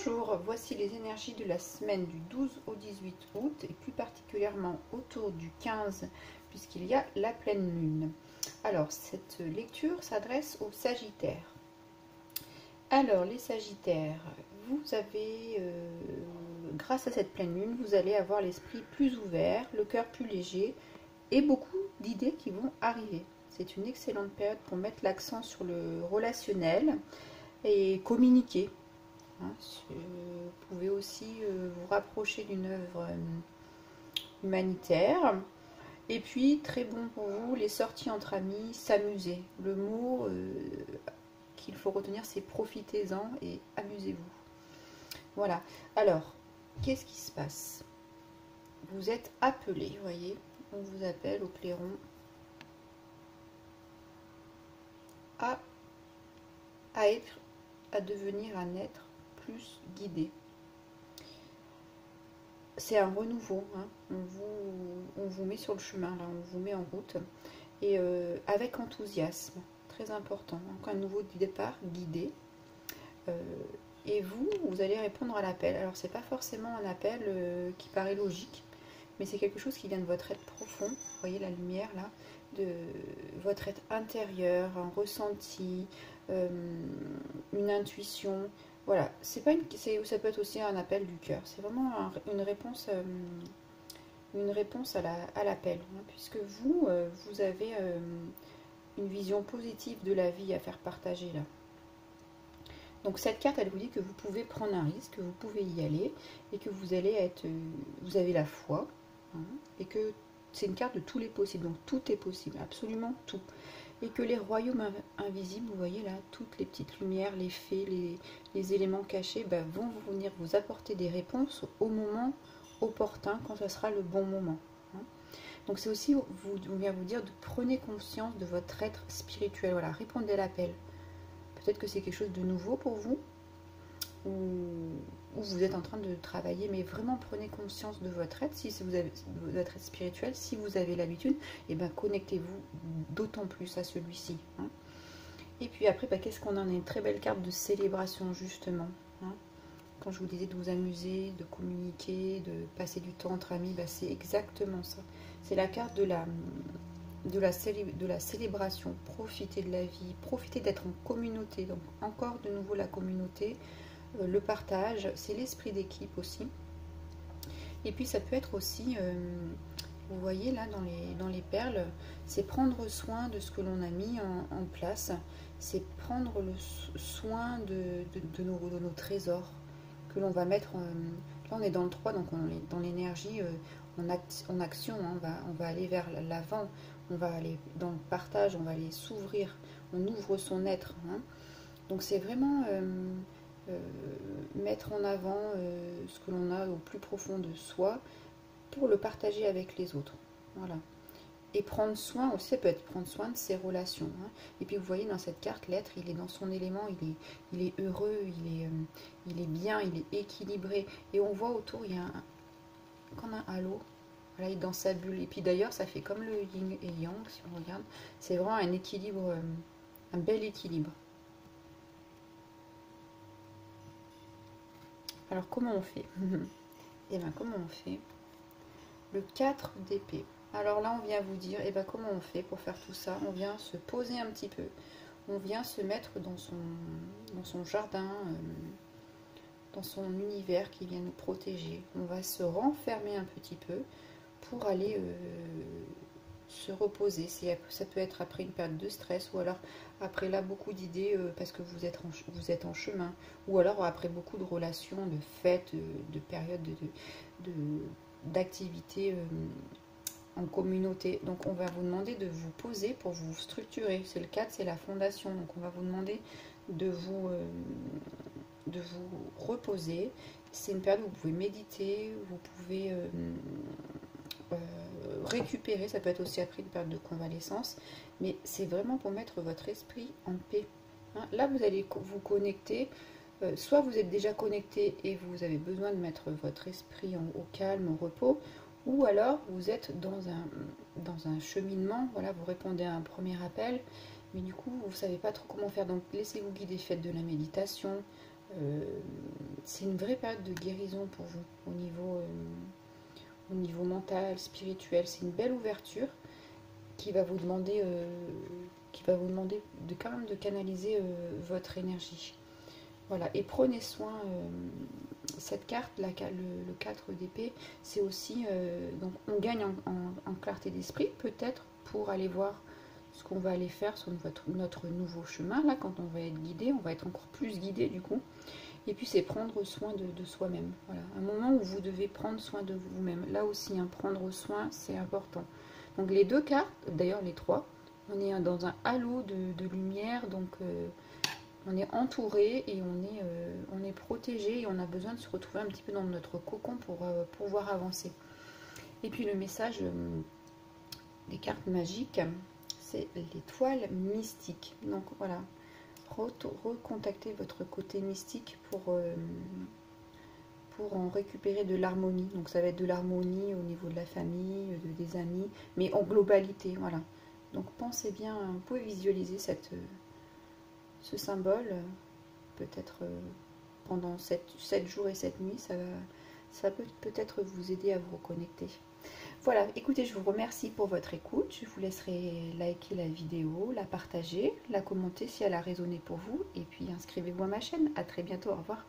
Bonjour, voici les énergies de la semaine du 12 au 18 août et plus particulièrement autour du 15 puisqu'il y a la pleine lune. Alors cette lecture s'adresse aux Sagittaires. Alors les Sagittaires, vous avez, grâce à cette pleine lune, vous allez avoir l'esprit plus ouvert, le cœur plus léger et beaucoup d'idées qui vont arriver. C'est une excellente période pour mettre l'accent sur le relationnel et communiquer. Vous pouvez aussi vous rapprocher d'une œuvre humanitaire. Et puis, très bon pour vous, les sorties entre amis, s'amuser. Le mot qu'il faut retenir, c'est profitez-en et amusez-vous. Voilà. Alors, qu'est-ce qui se passe? Vous êtes appelé, vous voyez, on vous appelle au clairon à devenir un être plus guidé. C'est un renouveau, hein. On vous met sur le chemin, là, on vous met en route, et avec enthousiasme, très important, donc un nouveau départ guidé, et vous allez répondre à l'appel. Alors c'est pas forcément un appel qui paraît logique, mais c'est quelque chose qui vient de votre être profond, vous voyez la lumière là, de votre être intérieur, un ressenti, une intuition. Voilà, c'est pas ça peut être aussi un appel du cœur. C'est vraiment une réponse à l'appel, hein, puisque vous avez une vision positive de la vie à faire partager là. Donc cette carte, elle vous dit que vous pouvez prendre un risque, que vous pouvez y aller, et que vous allez être, vous avez la foi, hein, et que c'est une carte de tous les possibles. Donc tout est possible, absolument tout. Et que les royaumes invisibles, vous voyez là, toutes les petites lumières, les fées, les éléments cachés, vont venir vous apporter des réponses au moment opportun, quand ce sera le bon moment. Hein. Donc c'est aussi, on vient vous dire, de prenez conscience de votre être spirituel. Voilà, répondez à l'appel. Peut-être que c'est quelque chose de nouveau pour vous, ou vous êtes en train de travailler, mais vraiment prenez conscience de votre être, si vous avez votre être spirituel, si vous avez l'habitude, et connectez-vous d'autant plus à celui-ci. Hein. Et puis après, qu'est-ce qu'on en a? Une très belle carte de célébration, justement. Hein. Quand je vous disais de vous amuser, de communiquer, de passer du temps entre amis, c'est exactement ça. C'est la carte de la célébration. Profitez de la vie, profitez d'être en communauté. Donc encore de nouveau la communauté, le partage, c'est l'esprit d'équipe aussi. Et puis ça peut être aussi, vous voyez là dans les perles, c'est prendre soin de ce que l'on a mis en place, c'est prendre le soin de nos trésors que l'on va mettre, là on est dans le 3, donc on est dans l'énergie en action, hein, on va aller vers l'avant, on va aller dans le partage, on va aller s'ouvrir, on ouvre son être. Hein. Donc c'est vraiment mettre en avant ce que l'on a au plus profond de soi pour le partager avec les autres. Voilà. Et prendre soin aussi, ça peut être prendre soin de ses relations. Hein. Et puis vous voyez dans cette carte, l'être, il est dans son élément, il est heureux, il est bien, il est équilibré. Et on voit autour, il y a comme un halo. Voilà, il est dans sa bulle. Et puis d'ailleurs, ça fait comme le yin et yang, si on regarde. C'est vraiment un équilibre, un bel équilibre. Alors comment on fait? Et bien comment on fait? Le 4 d'épée. Alors là on vient vous dire, comment on fait pour faire tout ça? On vient se poser un petit peu. On vient se mettre dans son jardin, dans son univers qui vient nous protéger. On va se renfermer un petit peu pour aller se reposer. Ça peut être après une période de stress, ou alors après là beaucoup d'idées parce que vous êtes en chemin, ou alors après beaucoup de relations, de fêtes, de périodes d'activités en communauté. Donc on va vous demander de vous poser pour vous structurer. C'est le 4, c'est la fondation. Donc on va vous demander de vous reposer. C'est une période où vous pouvez méditer, vous pouvez récupérer, ça peut être aussi après une période de convalescence, mais c'est vraiment pour mettre votre esprit en paix. Hein. Là vous allez vous connecter, soit vous êtes déjà connecté et vous avez besoin de mettre votre esprit au calme, au repos, ou alors vous êtes dans un cheminement, voilà, vous répondez à un premier appel, mais du coup vous ne savez pas trop comment faire, donc laissez-vous guider, faites de la méditation, C'est une vraie période de guérison pour vous au niveau mental, spirituel. C'est une belle ouverture qui va vous demander, de quand même de canaliser votre énergie. Voilà, et prenez soin. Cette carte, le 4 d'épée, c'est aussi, donc on gagne en clarté d'esprit, peut-être pour aller voir ce qu'on va aller faire sur notre nouveau chemin. Là, quand on va être guidé, on va être encore plus guidé du coup. Et puis c'est prendre soin de soi-même. Voilà, un moment où vous devez prendre soin de vous-même. Là aussi, hein, prendre soin, c'est important. Donc les deux cartes, d'ailleurs les trois, on est dans un halo de lumière, donc on est entouré et on est protégé et on a besoin de se retrouver un petit peu dans notre cocon pour pouvoir avancer. Et puis le message des cartes magiques, c'est l'étoile mystique. Donc voilà, recontacter votre côté mystique pour en récupérer de l'harmonie. Donc ça va être de l'harmonie au niveau de la famille, des amis, mais en globalité, voilà. Donc pensez bien, vous pouvez visualiser ce symbole, peut-être pendant 7 jours et 7 nuits, ça peut peut-être vous aider à vous reconnecter. Voilà, écoutez, je vous remercie pour votre écoute. Je vous laisserai liker la vidéo, la partager, la commenter si elle a résonné pour vous. Et puis inscrivez-vous à ma chaîne. À très bientôt, au revoir.